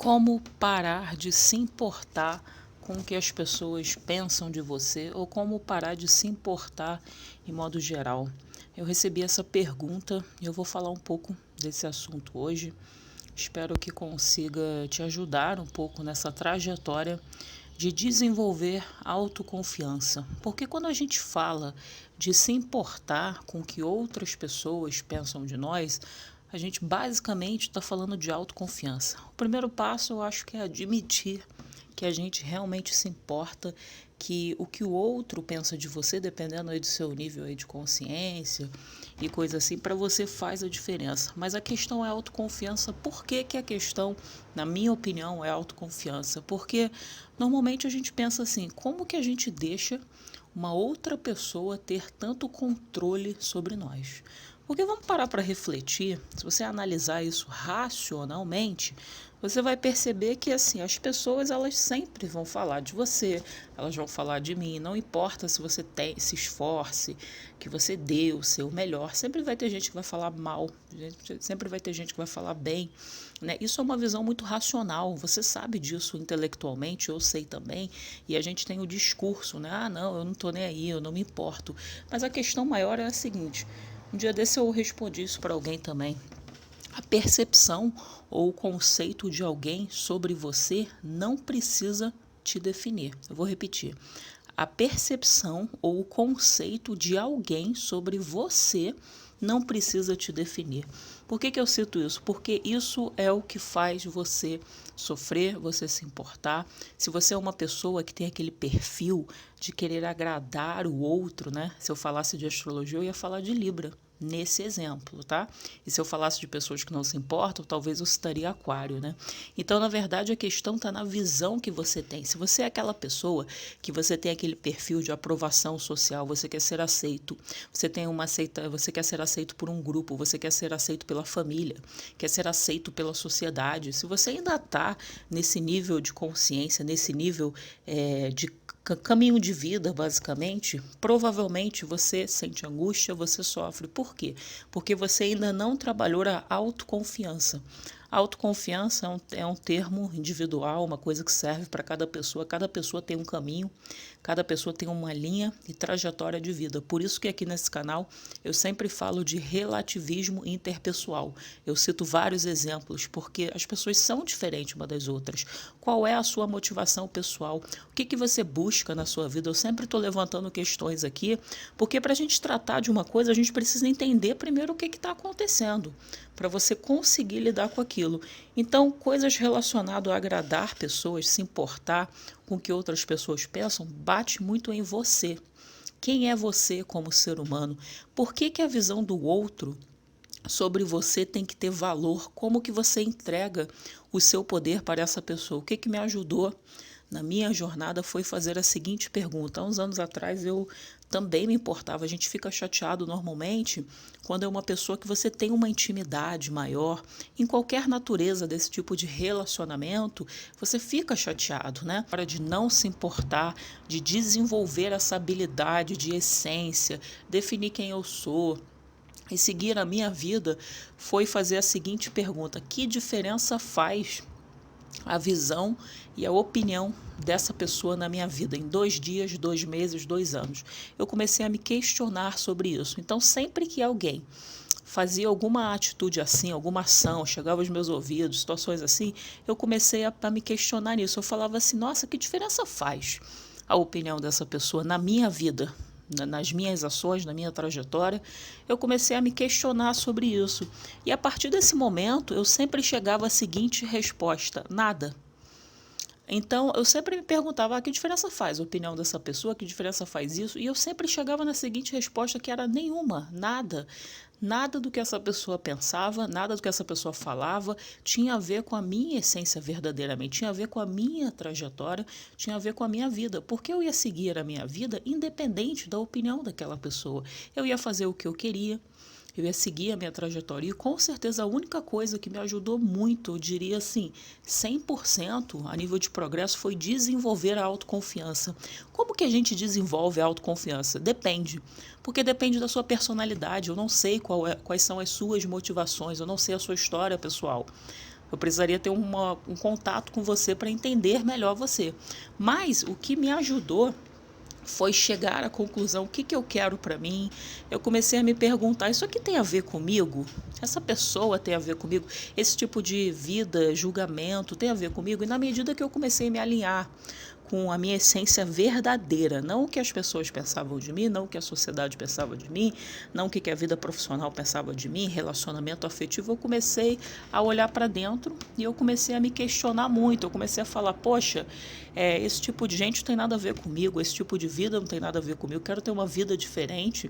Como parar de se importar com o que as pessoas pensam de você ou como parar de se importar em modo geral? Eu recebi essa pergunta e eu vou falar um pouco desse assunto hoje. Espero que consiga te ajudar um pouco nessa trajetória de desenvolver autoconfiança. Porque quando a gente fala de se importar com o que outras pessoas pensam de nós, a gente basicamente está falando de autoconfiança. O primeiro passo eu acho que é admitir que a gente realmente se importa, que o outro pensa de você, dependendo aí do seu nível aí de consciência e coisa assim, para você faz a diferença. Mas a questão é autoconfiança. Por que que a questão, na minha opinião, é autoconfiança? Porque normalmente a gente pensa assim, como que a gente deixa uma outra pessoa ter tanto controle sobre nós? Porque vamos parar para refletir, se você analisar isso racionalmente, você vai perceber que assim, as pessoas elas sempre vão falar de você, elas vão falar de mim, não importa se você se esforce, que você dê o seu melhor, sempre vai ter gente que vai falar mal, sempre vai ter gente que vai falar bem, né? Isso é uma visão muito racional, você sabe disso intelectualmente, eu sei também, e a gente tem o discurso, né? Ah, não, eu não tô nem aí, eu não me importo. Mas a questão maior é a seguinte: um dia desse eu respondi isso para alguém também. A percepção ou o conceito de alguém sobre você não precisa te definir. Eu vou repetir. A percepção ou o conceito de alguém sobre você não precisa te definir. Por que eu cito isso? Porque isso é o que faz você sofrer, você se importar. Se você é uma pessoa que tem aquele perfil de querer agradar o outro, né? Se eu falasse de astrologia, eu ia falar de Libra, nesse exemplo, tá? E se eu falasse de pessoas que não se importam, talvez eu citaria Aquário, né? Então, na verdade, a questão está na visão que você tem. Se você é aquela pessoa que você tem aquele perfil de aprovação social, você quer ser aceito, você quer ser aceito por um grupo, você quer ser aceito pela família, quer ser aceito pela sociedade. Se você ainda está nesse nível de consciência, nesse nível de caminho de vida, basicamente, provavelmente você sente angústia, você sofre. Por quê? Porque você ainda não trabalhou a autoconfiança. A autoconfiança é um termo individual, uma coisa que serve para cada pessoa tem um caminho, cada pessoa tem uma linha e trajetória de vida. Por isso que aqui nesse canal eu sempre falo de relativismo interpessoal. Eu cito vários exemplos, porque as pessoas são diferentes uma das outras. Qual é a sua motivação pessoal? O que você busca na sua vida? Eu sempre estou levantando questões aqui, porque para a gente tratar de uma coisa, a gente precisa entender primeiro o que está acontecendo, para você conseguir lidar com aquilo. Então, coisas relacionadas a agradar pessoas, se importar com o que outras pessoas pensam, bate muito em você. Quem é você como ser humano? Por que a visão do outro sobre você tem que ter valor? Como que você entrega o seu poder para essa pessoa? O que me ajudou na minha jornada foi fazer a seguinte pergunta. Há uns anos atrás eu também me importava. A gente fica chateado normalmente quando é uma pessoa que você tem uma intimidade maior. Em qualquer natureza desse tipo de relacionamento, você fica chateado, né? Para de não se importar, de desenvolver essa habilidade de essência, definir quem eu sou. E seguir a minha vida foi fazer a seguinte pergunta: que diferença faz a visão e a opinião dessa pessoa na minha vida, em 2 dias, 2 meses, 2 anos? Eu comecei a me questionar sobre isso. Então, sempre que alguém fazia alguma atitude assim, alguma ação, chegava aos meus ouvidos, situações assim, eu comecei a me questionar nisso. Eu falava assim, nossa, que diferença faz a opinião dessa pessoa na minha vida? Nas minhas ações, na minha trajetória, eu comecei a me questionar sobre isso. E a partir desse momento, eu sempre chegava à seguinte resposta: nada. Então, eu sempre me perguntava, que diferença faz a opinião dessa pessoa, que diferença faz isso? E eu sempre chegava na seguinte resposta, que era nenhuma, nada. Nada do que essa pessoa pensava, nada do que essa pessoa falava tinha a ver com a minha essência verdadeiramente, tinha a ver com a minha trajetória, tinha a ver com a minha vida, porque eu ia seguir a minha vida independente da opinião daquela pessoa. Eu ia fazer o que eu queria, eu ia seguir a minha trajetória. E com certeza a única coisa que me ajudou muito, eu diria assim, 100% a nível de progresso, foi desenvolver a autoconfiança. Como que a gente desenvolve a autoconfiança? Depende. Porque depende da sua personalidade. Eu não sei quais são as suas motivações, eu não sei a sua história pessoal. Eu precisaria ter um contato com você para entender melhor você. Mas o que me ajudou foi chegar à conclusão, o que, que eu quero para mim. Eu comecei a me perguntar, isso aqui tem a ver comigo? Essa pessoa tem a ver comigo? Esse tipo de vida, julgamento, tem a ver comigo? E na medida que eu comecei a me alinhar com a minha essência verdadeira, não o que as pessoas pensavam de mim, não o que a sociedade pensava de mim, não o que a vida profissional pensava de mim, relacionamento afetivo, eu comecei a olhar para dentro e eu comecei a me questionar muito, eu comecei a falar, poxa, esse tipo de gente não tem nada a ver comigo, esse tipo de vida não tem nada a ver comigo, eu quero ter uma vida diferente.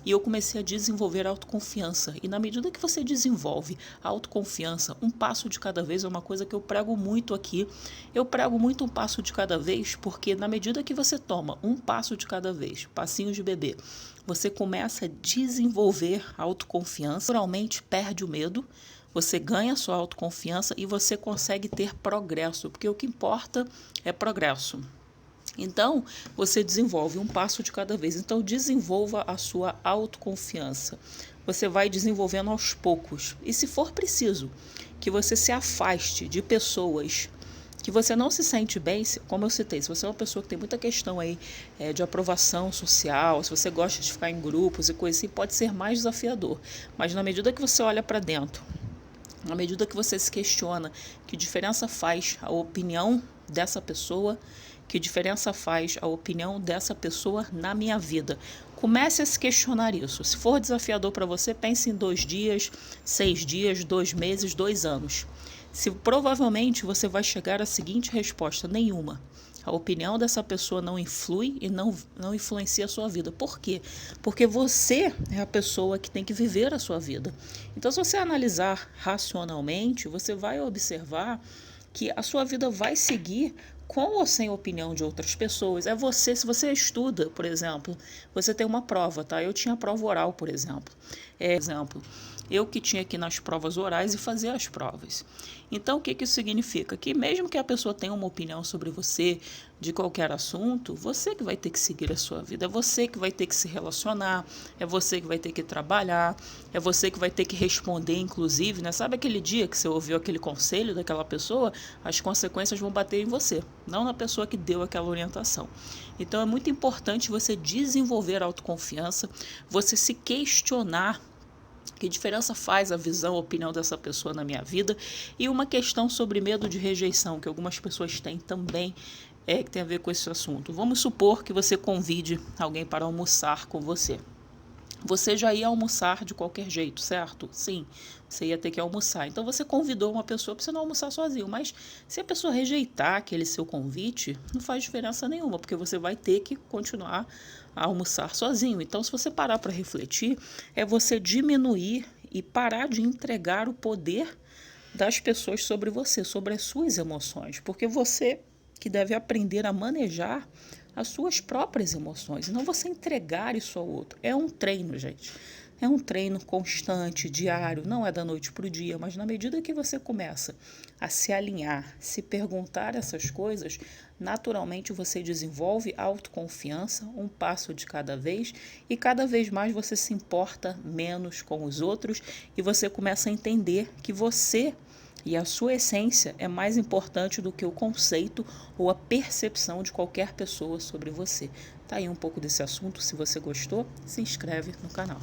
E eu comecei a desenvolver autoconfiança. E na medida que você desenvolve autoconfiança, um passo de cada vez é uma coisa que eu prego muito aqui. Eu prego muito um passo de cada vez, porque na medida que você toma um passo de cada vez, passinhos de bebê, você começa a desenvolver autoconfiança, naturalmente perde o medo, você ganha sua autoconfiança e você consegue ter progresso, porque o que importa é progresso. Então, você desenvolve um passo de cada vez. Então, desenvolva a sua autoconfiança. Você vai desenvolvendo aos poucos. E se for preciso que você se afaste de pessoas que você não se sente bem, como eu citei, se você é uma pessoa que tem muita questão aí de aprovação social, se você gosta de ficar em grupos e coisas assim, pode ser mais desafiador. Mas na medida que você olha para dentro, à medida que você se questiona que diferença faz a opinião dessa pessoa, que diferença faz a opinião dessa pessoa na minha vida. Comece a se questionar isso. Se for desafiador para você, pense em 2 dias, 6 dias, 2 meses, 2 anos. Se provavelmente você vai chegar à seguinte resposta: nenhuma. A opinião dessa pessoa não influi e não influencia a sua vida. Por quê? Porque você é a pessoa que tem que viver a sua vida. Então, se você analisar racionalmente, você vai observar que a sua vida vai seguir com ou sem a opinião de outras pessoas. É você, se você estuda, por exemplo, você tem uma prova, tá? Eu tinha prova oral, por exemplo. Eu que tinha aqui nas provas orais e fazer as provas. Então, o que isso significa? Que mesmo que a pessoa tenha uma opinião sobre você, de qualquer assunto, você que vai ter que seguir a sua vida, é você que vai ter que se relacionar, é você que vai ter que trabalhar, é você que vai ter que responder, inclusive, né? Sabe aquele dia que você ouviu aquele conselho daquela pessoa? As consequências vão bater em você, não na pessoa que deu aquela orientação. Então, é muito importante você desenvolver a autoconfiança, você se questionar que diferença faz a visão, a opinião dessa pessoa na minha vida? E uma questão sobre medo de rejeição, que algumas pessoas têm também, que tem a ver com esse assunto. Vamos supor que você convide alguém para almoçar com você. Você já ia almoçar de qualquer jeito, certo? Sim, você ia ter que almoçar. Então você convidou uma pessoa para você não almoçar sozinho. Mas se a pessoa rejeitar aquele seu convite, não faz diferença nenhuma, porque você vai ter que continuar a almoçar sozinho. Então, se você parar para refletir, é você diminuir e parar de entregar o poder das pessoas sobre você, sobre as suas emoções. Porque você que deve aprender a manejar as suas próprias emoções, e não você entregar isso ao outro. É um treino, gente. É um treino constante, diário, não é da noite para o dia, mas na medida que você começa a se alinhar, se perguntar essas coisas, naturalmente você desenvolve autoconfiança, um passo de cada vez, e cada vez mais você se importa menos com os outros e você começa a entender que você e a sua essência é mais importante do que o conceito ou a percepção de qualquer pessoa sobre você. Tá aí um pouco desse assunto. Se você gostou, se inscreve no canal.